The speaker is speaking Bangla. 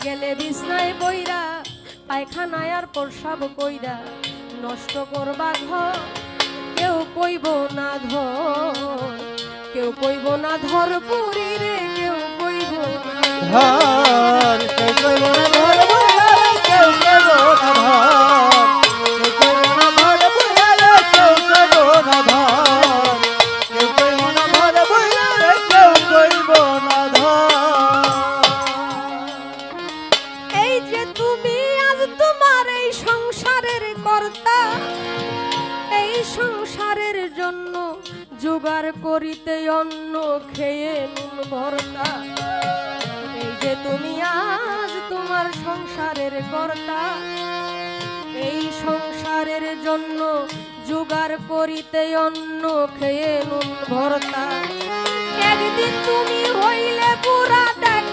গেলে বিছনায় বইরা পায়খানায় আর প্রসাব কইরা নষ্ট করবা ঘর কেউ কইব না ধর কেউ কইব না ধর পুরি রে কেউ কইব না ধর কেউ কইব না ধর বুলারে কেউ কইব না ধর কেউ কইব না ধর বুলারে কেউ কইব না ধর কেউ কইব না ধর। এই যে তুমি আজ তোমার এই সংসারের কর্তা এই সংসারের জন্য জোগাড় করিতে অন্ন খেয়ে নুন ভর্তা এই যে তুমি আজ তোমার সংসারের কর্তা এই সংসারের জন্য জোগাড় করিতে অন্ন খেয়ে নুন ভর্তা একদিন তুমি হইলে পুরা দেখ